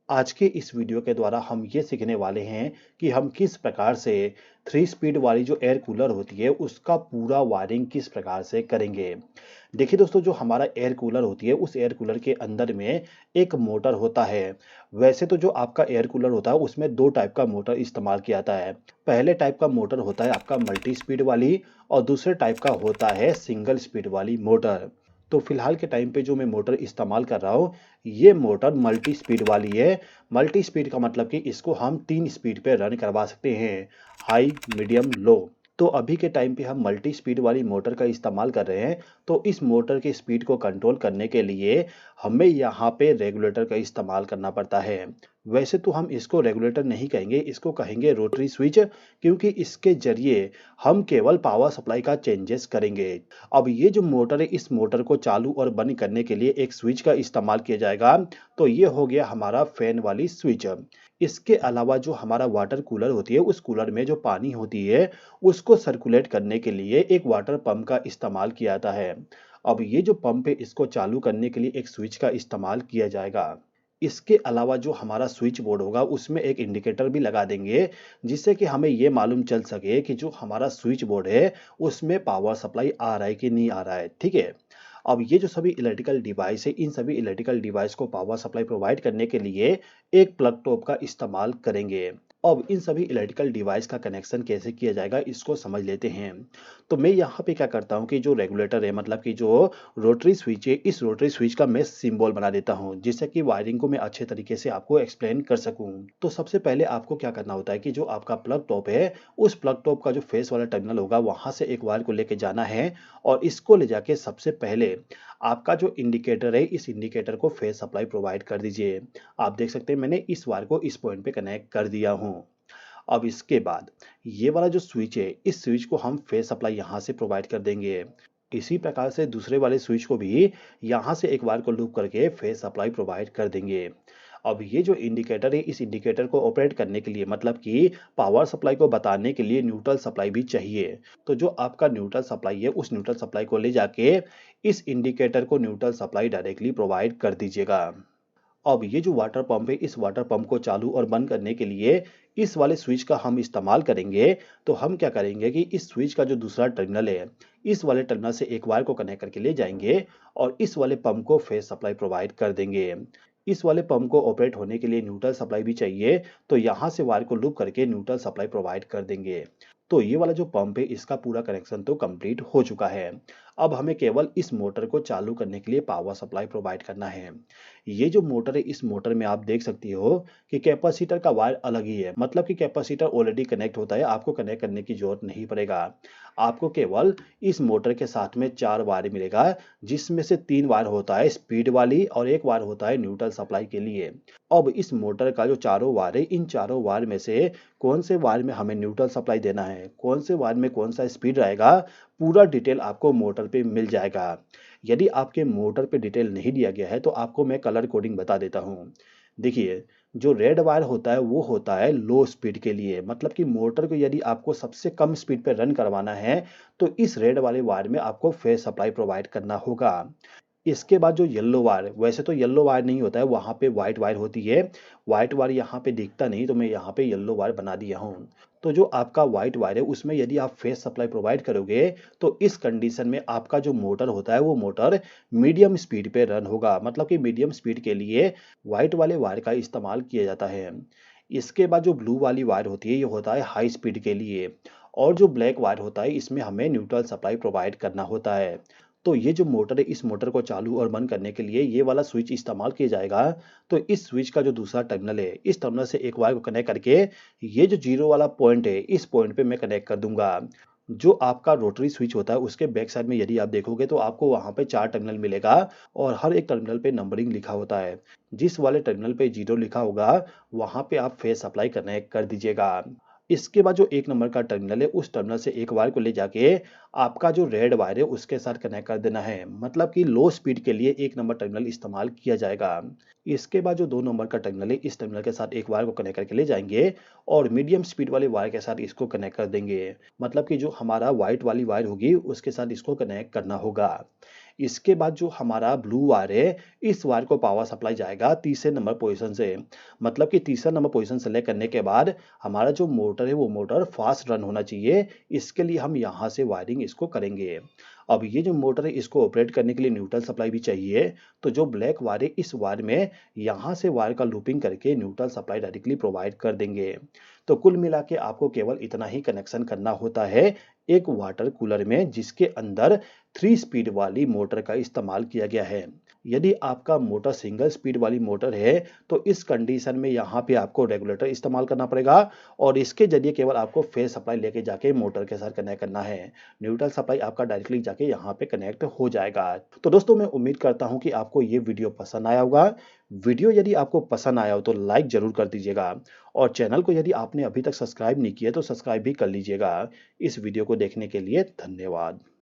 आज के इस वीडियो के द्वारा हम ये सीखने वाले हैं कि हम किस प्रकार से 3 स्पीड वाली जो एयर कूलर होती है उसका पूरा वायरिंग किस प्रकार से करेंगे। देखिए दोस्तों, जो हमारा एयर कूलर होती है उस एयर कूलर के अंदर में एक मोटर होता है। वैसे तो जो आपका एयर कूलर होता है उसमें 2 टाइप का मोटर इस्तेमाल किया जाता है। पहले टाइप का मोटर होता है आपका मल्टी स्पीड वाली और दूसरे टाइप का होता है सिंगल स्पीड वाली मोटर। तो फिलहाल के टाइम पे जो मैं मोटर इस्तेमाल कर रहा हूँ, ये मोटर मल्टी स्पीड वाली है। मल्टी स्पीड का मतलब कि इसको हम 3 स्पीड पे रन करवा सकते हैं, हाई, मीडियम, लो। तो अभी के टाइम पे हम मल्टी स्पीड वाली मोटर का इस्तेमाल कर रहे हैं। तो इस मोटर की स्पीड को कंट्रोल करने के लिए हमें यहाँ पे रेगुलेटर का इस्तेमाल करना पड़ता है। वैसे तो हम इसको रेगुलेटर नहीं कहेंगे, इसको कहेंगे रोटरी स्विच, क्योंकि इसके जरिए हम केवल पावर सप्लाई का चेंजेस करेंगे। अब ये जो मोटर है इस मोटर को चालू और बंद करने के लिए एक स्विच का इस्तेमाल किया जाएगा। तो ये हो गया हमारा फैन वाली स्विच। इसके अलावा जो हमारा वाटर कूलर होती है उस कूलर में जो पानी होती है उसको सर्कुलेट करने के लिए एक वाटर पंप का इस्तेमाल किया जाता है। अब ये जो पंप है इसको चालू करने के लिए एक स्विच का इस्तेमाल किया जाएगा। इसके अलावा जो हमारा स्विच बोर्ड होगा उसमें एक इंडिकेटर भी लगा देंगे, जिससे कि हमें ये मालूम चल सके कि जो हमारा स्विच बोर्ड है उसमें पावर सप्लाई आ रहा है कि नहीं आ रहा है। ठीक है। अब ये जो सभी इलेक्ट्रिकल डिवाइस है इन सभी इलेक्ट्रिकल डिवाइस को पावर सप्लाई प्रोवाइड करने के लिए एक प्लग टॉप का इस्तेमाल करेंगे। अब इन सभी इलेक्ट्रिकल डिवाइस का कनेक्शन कैसे किया जाएगा इसको समझ लेते हैं। तो मैं यहाँ पे क्या करता हूँ कि जो रेगुलेटर है, मतलब कि जो रोटरी स्विच है, इस रोटरी स्विच का मैं सिंबल बना देता हूँ, जिससे कि वायरिंग को मैं अच्छे तरीके से आपको एक्सप्लेन कर सकूँ। तो सबसे पहले आपको क्या करना होता है कि जो आपका प्लग टॉप है उस प्लग टॉप का जो फेस वाला टर्मिनल होगा वहां से एक वायर को लेके जाना है और इसको ले जाके सबसे पहले आपका जो इंडिकेटर है इस इंडिकेटर को फेस सप्लाई प्रोवाइड कर दीजिए। आप देख सकते हैं मैंने इस वायर को इस पॉइंट पे कनेक्ट कर दिया हूँ। अब इसके बाद ये वाला जो स्विच है इस स्विच को हम फेस सप्लाई यहाँ से प्रोवाइड कर देंगे। इसी प्रकार से दूसरे वाले स्विच को भी यहाँ से एक वायर को लूप करके फेस सप्लाई प्रोवाइड कर देंगे। अब ये जो इंडिकेटर है इस इंडिकेटर को ऑपरेट करने के लिए, मतलब कि पावर सप्लाई को बताने के लिए न्यूट्रल सप्लाई भी चाहिए। तो जो आपका न्यूट्रल सप्लाई है उस न्यूट्रल सप्लाई को ले जाके इस इंडिकेटर को न्यूट्रल सप्लाई डायरेक्टली प्रोवाइड कर दीजिएगा। अब ये जो वाटर पंप है इस वाटर पंप को चालू और बंद करने के लिए इस वाले स्विच का हम इस्तेमाल करेंगे। तो हम क्या करेंगे कि इस स्विच का जो दूसरा टर्मिनल है इस वाले टर्मिनल से एक वायर को कनेक्ट करके ले जाएंगे और इस वाले पंप को फेस सप्लाई प्रोवाइड कर देंगे। इस वाले पंप को ऑपरेट होने के लिए न्यूट्रल सप्लाई भी चाहिए, तो यहाँ से वायर को लूप करके न्यूट्रल सप्लाई प्रोवाइड कर देंगे। तो ये वाला जो पंप है इसका पूरा कनेक्शन तो कंप्लीट हो चुका है। अब हमें केवल इस मोटर को चालू करने के लिए पावर सप्लाई प्रोवाइड करना है। ये जो मोटर है इस मोटर में आप देख सकती हो कि कैपेसिटर का वायर अलग ही है, मतलब कि कैपेसिटर ऑलरेडी कनेक्ट होता है, आपको कनेक्ट करने की जरूरत नहीं पड़ेगा। आपको केवल इस मोटर के साथ में 4 वायर मिलेगा, जिसमें से 3 वायर होता है स्पीड वाली और एक वायर होता है न्यूट्रल सप्लाई के लिए। अब इस मोटर का जो चारों वायर है इन चारों वायर में से कौन से वायर में हमें न्यूट्रल सप्लाई देना है, कौन से वायर में कौन सा स्पीड रहेगा, पूरा डिटेल आपको मोटर पे मिल जाएगा। यदि आपके मोटर पे डिटेल नहीं दिया गया है तो आपको मैं कलर कोडिंग बता देता हूँ। देखिए, जो रेड वायर होता है वो होता है लो स्पीड के लिए, मतलब कि मोटर को यदि आपको सबसे कम स्पीड पे रन करवाना है तो इस रेड वाले वायर में आपको फेस सप्लाई प्रोवाइड करना होगा। इसके बाद जो येलो वायर, वैसे तो येलो वायर नहीं होता है, वहाँ पे व्हाइट वायर होती है। व्हाइट वायर यहाँ पे दिखता नहीं तो मैं यहाँ पे येलो वायर बना दिया हूँ। तो जो आपका व्हाइट वायर है उसमें यदि आप फेस सप्लाई प्रोवाइड करोगे तो इस कंडीशन में आपका जो मोटर होता है वो मोटर मीडियम स्पीड पे रन होगा, मतलब कि मीडियम स्पीड के लिए व्हाइट वाले वायर का इस्तेमाल किया जाता है। इसके बाद जो ब्लू वाली वायर होती है ये होता है हाई स्पीड के लिए, और जो ब्लैक वायर होता है इसमें हमें न्यूट्रल सप्लाई प्रोवाइड करना होता है। तो ये जो मोटर है इस मोटर को चालू और बंद करने के लिए ये वाला स्विच इस्तेमाल किया जाएगा। तो इस स्विच का जो दूसरा टर्मिनल है इस टर्मिनल से एक वायर को कनेक्ट करके ये जो जीरो वाला पॉइंट है इस पॉइंट पे मैं कनेक्ट कर दूंगा। जो आपका रोटरी स्विच होता है उसके बैक साइड में यदि आप देखोगे तो आपको वहां पे 4 टर्मिनल मिलेगा और हर एक टर्मिनल पे नंबरिंग लिखा होता है। जिस वाले टर्मिनल पे 0 लिखा होगा वहां पे आप फेस सप्लाई कनेक्ट कर दीजिएगा। इसके बाद जो 1 नंबर का टर्मिनल है उस टर्मिनल से एक वायर को ले जाके आपका जो रेड वायर है उसके साथ कनेक्ट कर देना है, मतलब कि लो स्पीड के लिए 1 नंबर टर्मिनल इस्तेमाल किया जाएगा। इसके बाद जो 2 नंबर का टर्मिनल है इस टर्मिनल के साथ एक वायर को कनेक्ट करके ले जाएंगे और मीडियम स्पीड वाले वायर के साथ इसको कनेक्ट कर देंगे, मतलब कि जो हमारा व्हाइट वाली वायर होगी उसके साथ इसको कनेक्ट करना होगा। इसके बाद जो हमारा ब्लू वायर है, इस वायर को पावर सप्लाई जाएगा तीसरे नंबर पोजीशन से। मतलब कि तीसरा नंबर पोजीशन सेलेक्ट करने के बाद हमारा जो मोटर है वो मोटर फास्ट रन होना चाहिए। इसके लिए हम यहाँ से वायरिंग इसको करेंगे। अब ये जो मोटर है इसको ऑपरेट करने के लिए न्यूट्रल सप्लाई भी चाहिए। तो जो ब्लैक वायर है इस वायर में यहाँ से वायर का लूपिंग करके न्यूट्रल सप्लाई डायरेक्टली प्रोवाइड कर देंगे। तो कुल मिला के आपको केवल इतना ही कनेक्शन करना होता है एक वाटर कूलर में जिसके अंदर 3 स्पीड वाली मोटर का इस्तेमाल किया गया है। यदि आपका मोटर सिंगल स्पीड वाली मोटर है तो इस कंडीशन में यहाँ पे आपको रेगुलेटर इस्तेमाल करना पड़ेगा और इसके जरिए केवल आपको फेज सप्लाई लेके जाके मोटर के साथ कनेक्ट करना है। न्यूट्रल सप्लाई आपका डायरेक्टली जाके यहाँ पे कनेक्ट हो जाएगा। तो दोस्तों मैं उम्मीद करता हूँ कि आपको ये वीडियो पसंद आया होगा। वीडियो यदि आपको पसंद आया हो तो लाइक जरूर कर दीजिएगा और चैनल को यदि आपने अभी तक सब्सक्राइब नहीं किया तो सब्सक्राइब भी कर लीजिएगा। इस वीडियो को देखने के लिए धन्यवाद।